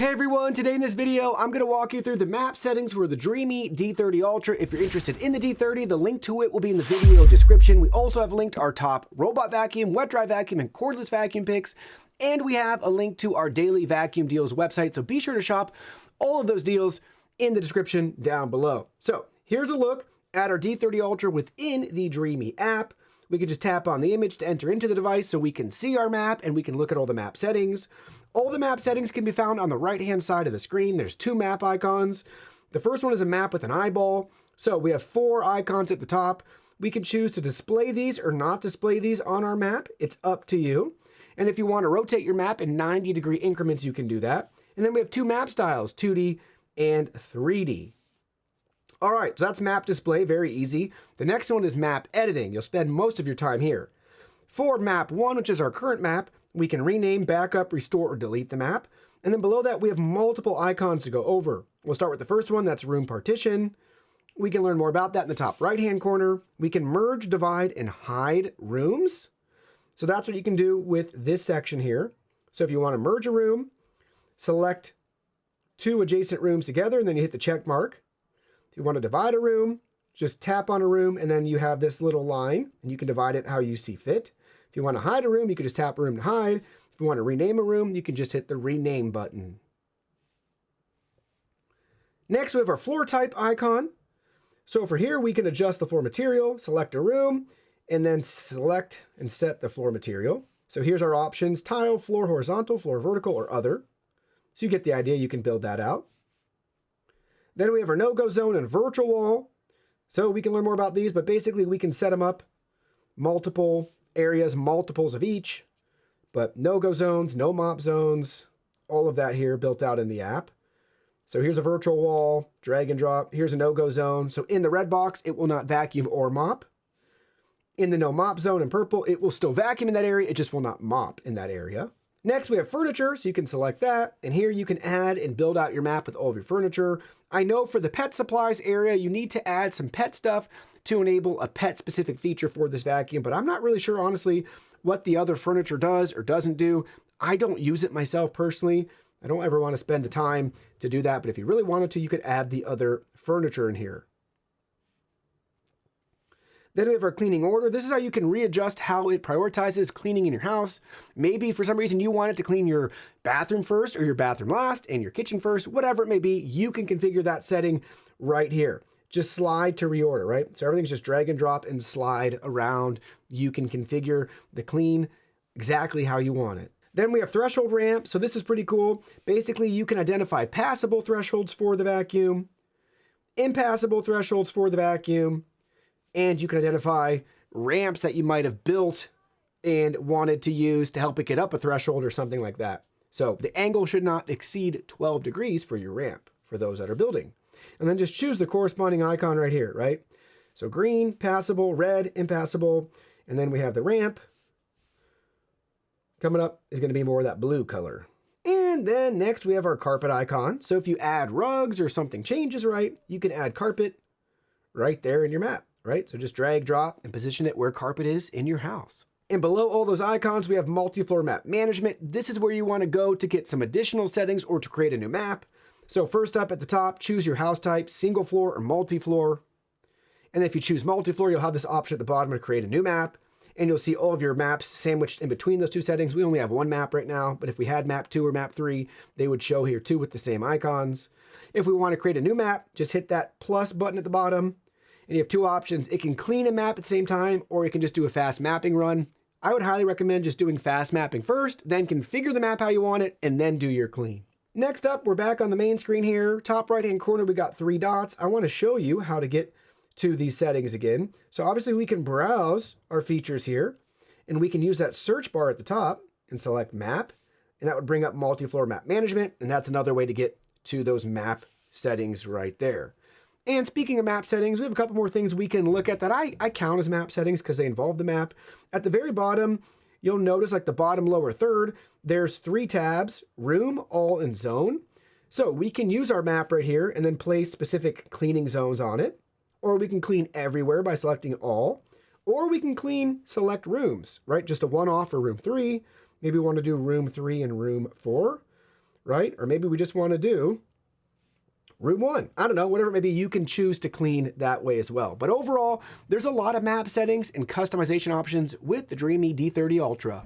Hey everyone, today in this video, I'm going to walk you through the map settings for the Dreame D30 Ultra. If you're interested in the D30, the link to it will be in the video description. We also have linked our top robot vacuum, wet dry vacuum, and cordless vacuum picks. And we have a link to our daily vacuum deals website. So be sure to shop all of those deals in the description down below. So here's a look at our D30 Ultra within the Dreame app. We can just tap on the image to enter into the device so we can see our map and we can look at all the map settings. All the map settings can be found on the right-hand side of the screen. There's two map icons. The first one is a map with an eyeball. So we have four icons at the top. We can choose to display these or not display these on our map. It's up to you. And if you want to rotate your map in 90-degree increments, you can do that. And then we have two map styles, 2D and 3D. All right, so that's map display, very easy. The next one is map editing. You'll spend most of your time here. For map 1, which is our current map, we can rename, backup, restore, or delete the map. And then below that, we have multiple icons to go over. We'll start with the first one, that's room partition. We can learn more about that in the top right-hand corner. We can merge, divide, and hide rooms. So that's what you can do with this section here. So if you want to merge a room, select two adjacent rooms together, and then you hit the check mark. If you want to divide a room, just tap on a room, and then you have this little line, and you can divide it how you see fit. If you want to hide a room, you can just tap a room to hide. If you want to rename a room, you can just hit the rename button. Next, we have our floor type icon. So for here, we can adjust the floor material, select a room, and then select and set the floor material. So here's our options: tile, floor horizontal, floor vertical, or other. So you get the idea, you can build that out. Then we have our no-go zone and virtual wall. So we can learn more about these, but basically we can set them up multiple areas, multiples of each, but no-go zones, no mop zones, all of that here built out in the app. So here's a virtual wall, drag and drop. Here's a no-go zone. So in the red box, it will not vacuum or mop. In the no mop zone in purple, it will still vacuum in that area. It just will not mop in that area. Next, we have furniture, so you can select that. And here you can add and build out your map with all of your furniture. I know for the pet supplies area, you need to add some pet stuff to enable a pet-specific feature for this vacuum, but I'm not really sure, honestly, what the other furniture does or doesn't do. I don't use it myself personally. I don't ever want to spend the time to do that, but if you really wanted to, you could add the other furniture in here. Then we have our cleaning order. This is how you can readjust how it prioritizes cleaning in your house. Maybe for some reason you want it to clean your bathroom first or your bathroom last and your kitchen first, whatever it may be, you can configure that setting right here. Just slide to reorder, right? So everything's just drag and drop and slide around. You can configure the clean exactly how you want it. Then we have threshold ramp. So this is pretty cool. Basically, you can identify passable thresholds for the vacuum, impassable thresholds for the vacuum, and you can identify ramps that you might have built and wanted to use to help it get up a threshold or something like that. So the angle should not exceed 12 degrees for your ramp for those that are building. And then just choose the corresponding icon right here, right? So green, passable, red, impassable, and then we have the ramp. Coming up is going to be more of that blue color. And then next we have our carpet icon. So if you add rugs or something changes, right, you can add carpet right there in your map, right? So just drag, drop, and position it where carpet is in your house. And below all those icons, we have multi-floor map management. This is where you want to go to get some additional settings or to create a new map. So first up at the top, choose your house type, single floor or multi-floor. And if you choose multi-floor, you'll have this option at the bottom to create a new map. And you'll see all of your maps sandwiched in between those two settings. We only have one map right now, but if we had map 2 or map 3, they would show here too with the same icons. If we want to create a new map, just hit that plus button at the bottom. And you have two options. It can clean a map at the same time, or it can just do a fast mapping run. I would highly recommend just doing fast mapping first, then configure the map how you want it, and then do your clean. Next up, we're back on the main screen here. Top right-hand corner, we got 3 dots. I want to show you how to get to these settings again. So obviously we can browse our features here, and we can use that search bar at the top and select map, and that would bring up multi-floor map management, and that's another way to get to those map settings right there. And speaking of map settings, we have a couple more things we can look at that I count as map settings because they involve the map. At the very bottom, you'll notice like the bottom lower third, there's 3 tabs: room, all, and zone. So we can use our map right here and then place specific cleaning zones on it. Or we can clean everywhere by selecting all. Or we can clean select rooms, right? Just a one-off for room 3. Maybe we want to do room 3 and room 4. right? Or maybe we just want to do room 1. I don't know, whatever it may be, you can choose to clean that way as well. But overall, there's a lot of map settings and customization options with the Dreame D30 Ultra.